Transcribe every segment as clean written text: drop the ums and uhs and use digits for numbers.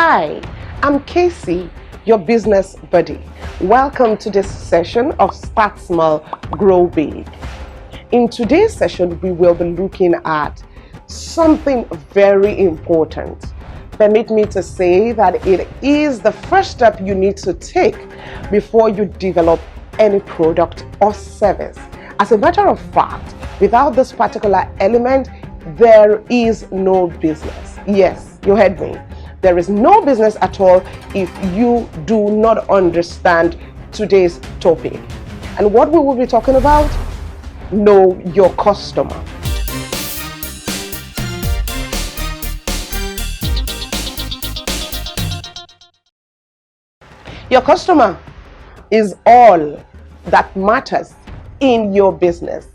Hi, I'm Casey, your business buddy. Welcome to this session of Start Small, Grow Big. In today's session, we will be looking at something very important. Permit me to say that it is the first step you need to take before you develop any product or service. As a matter of fact, without this particular element, there is no business. Yes, you heard me. There is no business at all if you do not understand today's topic. And what we will be talking about? Know your customer. Your customer is all that matters in your business.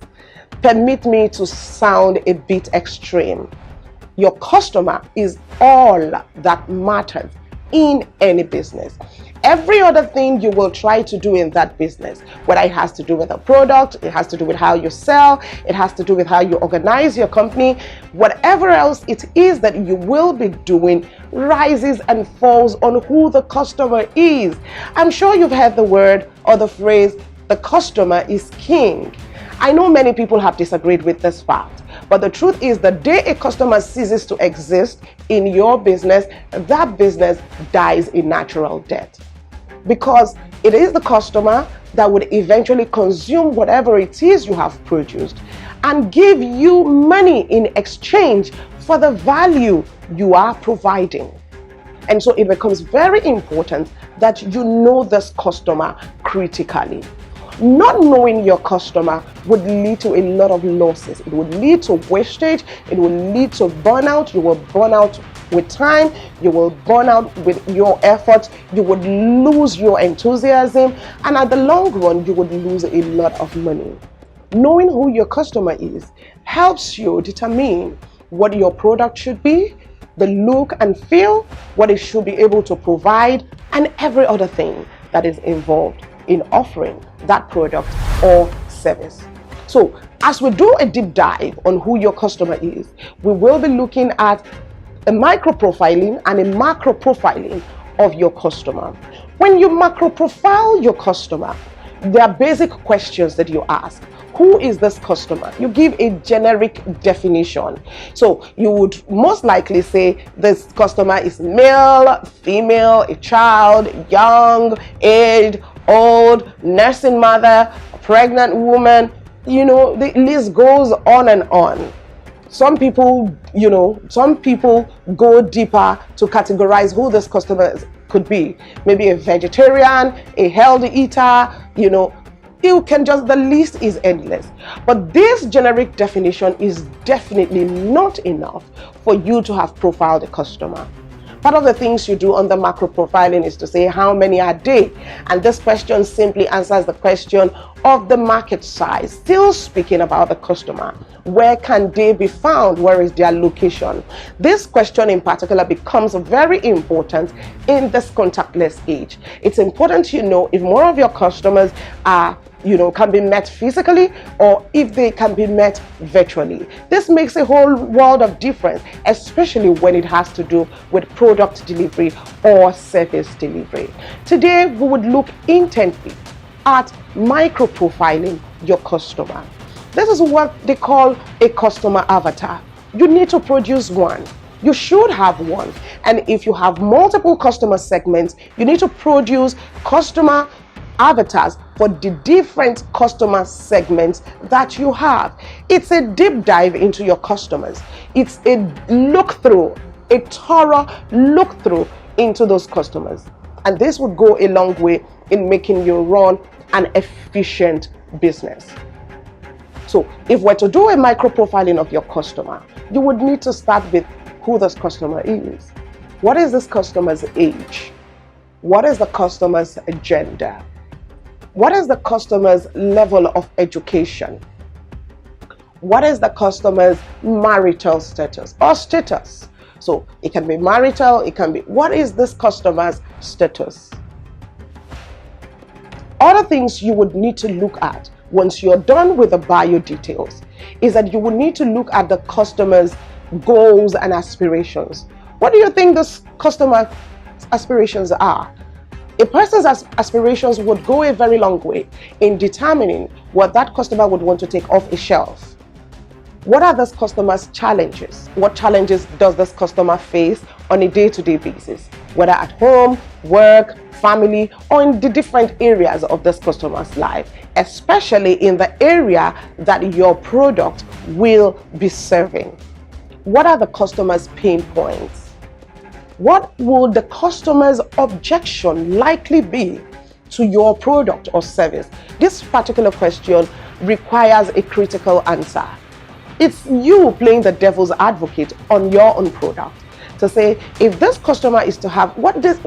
Permit me to sound a bit extreme. Your customer is all that matters in any business. Every other thing you will try to do in that business, whether it has to do with a product, it has to do with how you sell, it has to do with how you organize your company, whatever else it is that you will be doing rises and falls on who the customer is. I'm sure you've heard the word or the phrase, the customer is king. I know many people have disagreed with this fact, but the truth is the day a customer ceases to exist in your business, that business dies a natural death. Because it is the customer that would eventually consume whatever it is you have produced and give you money in exchange for the value you are providing. And so it becomes very important that you know this customer critically. Not knowing your customer would lead to a lot of losses. It would lead to wastage. It will lead to burnout. You will burn out with time. You will burn out with your efforts. You would lose your enthusiasm. And at the long run, you would lose a lot of money. Knowing who your customer is helps you determine what your product should be, the look and feel, what it should be able to provide, and every other thing that is involved in offering that product or service. So as we do a deep dive on who your customer is, we will be looking at a micro profiling and a macro profiling of your customer. When you macro profile your customer, there are basic questions that you ask. Who is this customer? You give a generic definition. So you would most likely say this customer is male, female, a child, young, aged, old, nursing mother, pregnant woman. You know, the list goes on and on. Some people go deeper to categorize who this customer could be. Maybe a vegetarian, a healthy eater, the list is endless. But this generic definition is definitely not enough for you to have profiled a customer. Part of the things you do on the macro profiling is to say how many are they, and this question simply answers the question of the market size. Still speaking about the customer, where can they be found? Where is their location? This question in particular becomes very important in this contactless age. It's important to know if more of your customers are can be met physically or if they can be met virtually. This makes a whole world of difference, especially when it has to do with product delivery or service delivery. Today, we would look intently at micro profiling your customer. This is what they call a customer avatar. You need to produce one. You should have one. And if you have multiple customer segments, you need to produce customer avatars for the different customer segments that you have. It's a deep dive into your customers. It's a look through, a thorough look through into those customers. And this would go a long way in making you run an efficient business. So if we're to do a micro profiling of your customer, you would need to start with who this customer is. What is this customer's age? What is the customer's gender? What is the customer's level of education? What is the customer's marital status or status? So it can be marital, it can be, what is this customer's status? Other things you would need to look at once you're done with the bio details is that you would need to look at the customer's goals and aspirations. What do you think this customer aspirations are. A person's aspirations would go a very long way in determining what that customer would want to take off a shelf. What are this customer's challenges? What challenges does this customer face on a day-to-day basis, whether at home, work, family, or in the different areas of this customer's life, especially in the area that your product will be serving? What are the customer's pain points? What will the customer's objection likely be to your product or service? This particular question requires a critical answer. It's you playing the devil's advocate on your own product to say, if this customer is to have what this,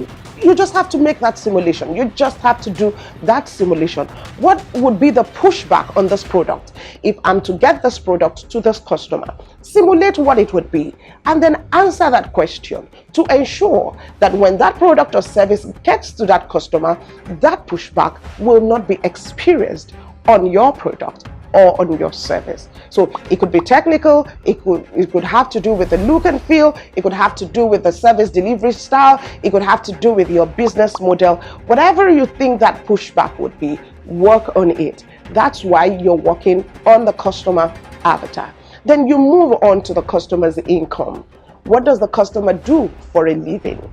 you just have to make that simulation. You just have to do that simulation. What would be the pushback on this product if I'm to get this product to this customer? Simulate what it would be and then answer that question to ensure that when that product or service gets to that customer, that pushback will not be experienced on your product or on your service. So it could be technical, it could have to do with the look and feel, it could have to do with the service delivery style, it could have to do with your business model. Whatever you think that pushback would be, work on it. That's why you're working on the customer avatar. Then you move on to the customer's income. What does the customer do for a living?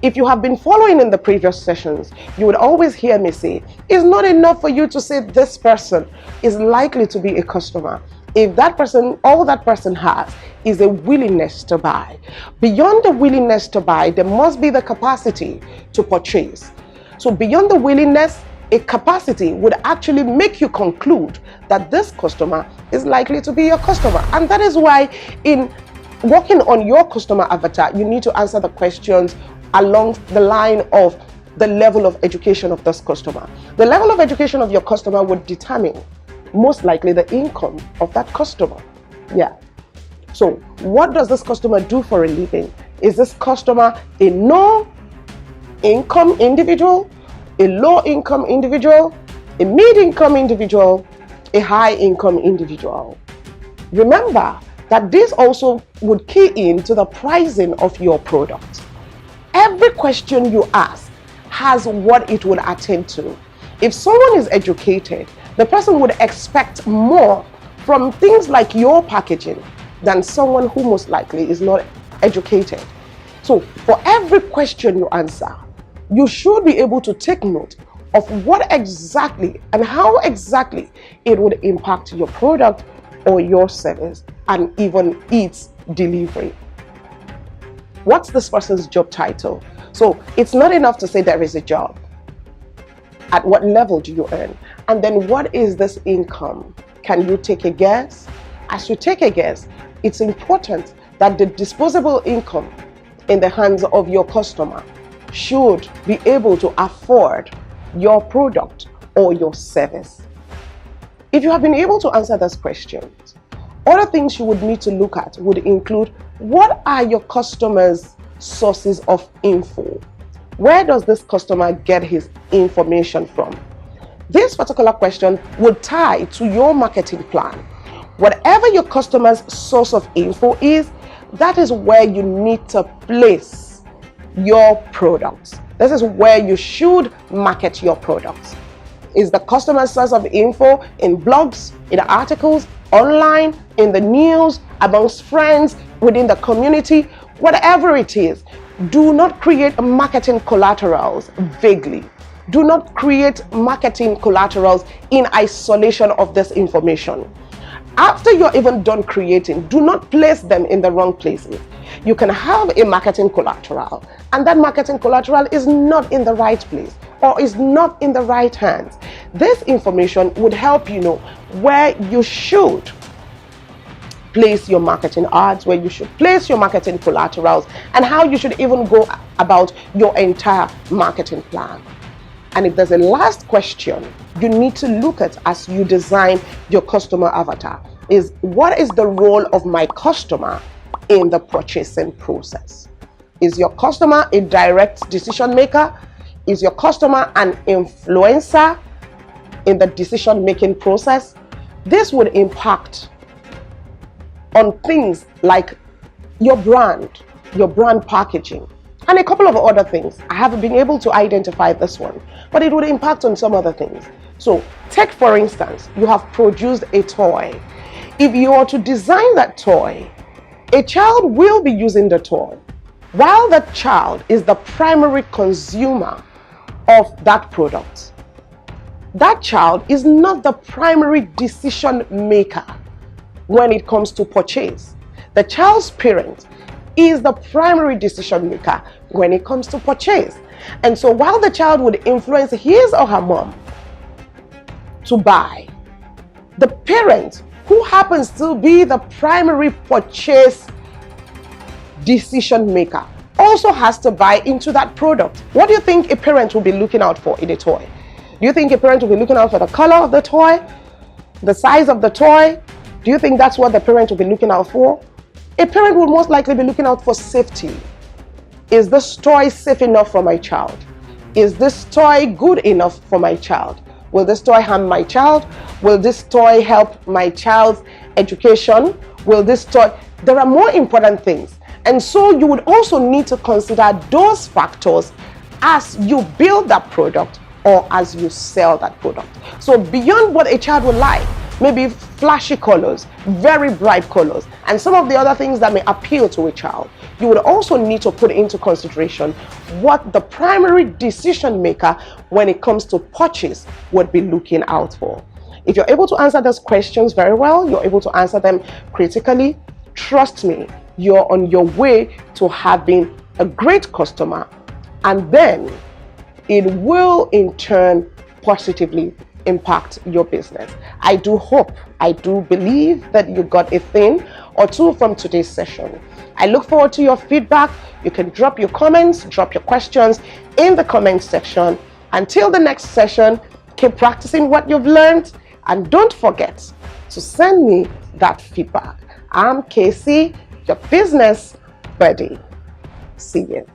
If you have been following in the previous sessions, you would always hear me say, it's not enough for you to say this person is likely to be a customer. If that person, all that person has is a willingness to buy. Beyond the willingness to buy, there must be the capacity to purchase. So beyond the willingness, a capacity would actually make you conclude that this customer is likely to be your customer. And that is why in working on your customer avatar, you need to answer the questions along the line of the level of education of this customer. The level of education of your customer would determine most likely the income of that customer. Yeah. So what does this customer do for a living? Is this customer a no income individual, a low income individual, a mid income individual, a high income individual? Remember that this also would key into the pricing of your product. Every question you ask has what it would attend to. If someone is educated, the person would expect more from things like your packaging than someone who most likely is not educated. So for every question you answer, you should be able to take note of what exactly and how exactly it would impact your product or your service and even its delivery. What's this person's job title? So it's not enough to say there is a job. At what level do you earn? And then what is this income? Can you take a guess? As you take a guess, it's important that the disposable income in the hands of your customer should be able to afford your product or your service. If you have been able to answer those questions, other things you would need to look at would include, what are your customers' sources of info? Where does this customer get his information from? This particular question would tie to your marketing plan. Whatever your customer's source of info is, that is where you need to place your products. This is where you should market your products. Is the customer's source of info in blogs, in articles, online, in the news, amongst friends, within the community? Whatever it is, do not create marketing collaterals vaguely. Do not create marketing collaterals in isolation of this information. After you're even done creating, do not place them in the wrong places. You can have a marketing collateral, and that marketing collateral is not in the right place or is not in the right hands. This information would help you know where you should place your marketing ads, where you should place your marketing collaterals, and how you should even go about your entire marketing plan. And if there's a last question you need to look at as you design your customer avatar, is what is the role of my customer in the purchasing process? Is your customer a direct decision maker? Is your customer an influencer in the decision making process? This would impact on things like your brand packaging, and a couple of other things. I haven't been able to identify this one, but it would impact on some other things. So take, for instance, you have produced a toy. If you are to design that toy, a child will be using the toy. While the child is the primary consumer of that product, that child is not the primary decision maker when it comes to purchase. The child's parent is the primary decision maker when it comes to purchase. And so while the child would influence his or her mom to buy, the parent, who happens to be the primary purchase decision maker, also has to buy into that product. What do you think a parent will be looking out for in a toy? Do you think a parent will be looking out for the color of the toy, the size of the toy? Do you think that's what the parent will be looking out for? A parent will most likely be looking out for safety. Is this toy safe enough for my child? Is this toy good enough for my child? Will this toy harm my child? Will this toy help my child's education? Will this toy... There are more important things. And so you would also need to consider those factors as you build that product or as you sell that product. So beyond what a child would like, maybe flashy colors, very bright colors, and some of the other things that may appeal to a child, you would also need to put into consideration what the primary decision maker when it comes to purchase would be looking out for. If you're able to answer those questions very well, you're able to answer them critically, trust me, you're on your way to having a great customer, and then it will in turn positively impact your business. I do hope, I do believe that you got a thing or two from today's session. I look forward to your feedback. You can drop your comments, drop your questions in the comment section. Until the next session, keep practicing what you've learned, and don't forget to send me that feedback. I'm Casey, your business buddy. See you.